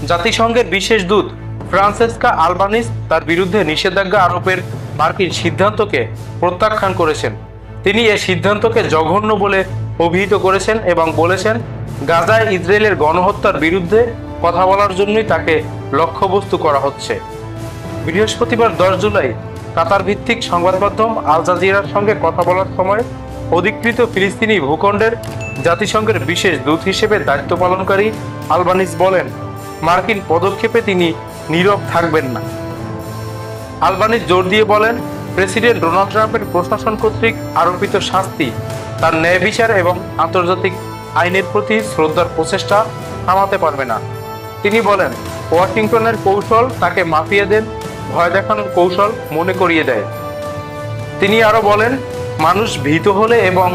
জাতিসংঘের বিশেষ দূত ফ্রান্সেসকা আলবানিস তার বিরুদ্ধে নিষেধাজ্ঞা আরোপের মার্কিন সিদ্ধান্তকে প্রত্যাখ্যান করেছেন। তিনি এ সিদ্ধান্তকে জঘন্য বলে অভিহিত করেছেন এবং বলেছেন, গাজায় ইসরায়েলের গণহত্যার বিরুদ্ধে কথা বলার জন্যই তাকে লক্ষ্যবস্তু করা হচ্ছে। বৃহস্পতিবার 10 জুলাই কাতার ভিত্তিক সংবাদ মাধ্যম আল জাজিরার সঙ্গে কথা বলার সময় অধিকৃত ফিলিস্তিনি ভূখণ্ডের জাতিসংঘের বিশেষ দূত হিসেবে দায়িত্ব পালনকারী আলবানিস বলেন, মার্কিন পদক্ষেপে তিনি নীরব থাকবেন না। আলবানিস জোর দিয়ে বলেন, প্রেসিডেন্ট ডোনাল্ড ট্রাম্পের প্রশাসন কর্তৃক আরোপিত শাস্তি তার ন্যায় বিচার এবং আন্তর্জাতিক আইনের প্রতি শ্রদ্ধার প্রচেষ্টা থামাতে পারবে না। তিনি বলেন, ওয়াশিংটনের কৌশল তাকে মাফিয়াদের ভয় দেখানোর কৌশল মনে করিয়ে দেয়। তিনি আরো বলেন, মানুষ ভীত হলে এবং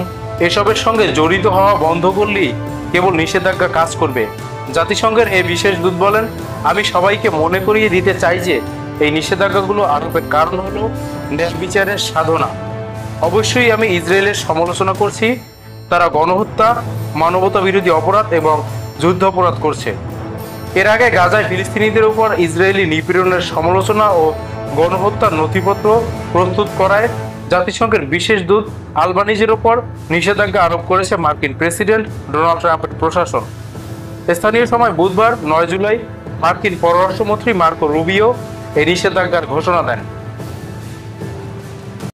এসবের সঙ্গে জড়িত হওয়া বন্ধ করলেই কেবল নিষেধাজ্ঞা কাজ করবে। জাতিসংঘের এই বিশেষ দূত বলেন, আমি সবাইকে মনে করিয়ে দিতে চাই যে এই নিষেধাজ্ঞাগুলো আরোপের কারণ হলো ন্যায় বিচারের সাধনা। অবশ্যই আমি ইসরায়েলের সমালোচনা করছি, তারা গণহত্যা, মানবতা বিরোধী অপরাধ এবং যুদ্ধ অপরাধ করছে। এর আগে গাজায় ফিলিস্তিনিদের উপর ইসরায়েলি নিপীড়নের সমালোচনা ও গণহত্যার নথিপত্র প্রস্তুত করায় জাতিসংঘের বিশেষ দূত আলবানিজের উপর নিষেধাজ্ঞা আরোপ করেছে মার্কিন প্রেসিডেন্ট ডোনাল্ড ট্রাম্পের প্রশাসন। স্থানীয় সময় বুধবার 9 জুলাই মার্কিন পররাষ্ট্রমন্ত্রী মার্কো রুবিও এই নিষেধাজ্ঞার ঘোষণা দেন।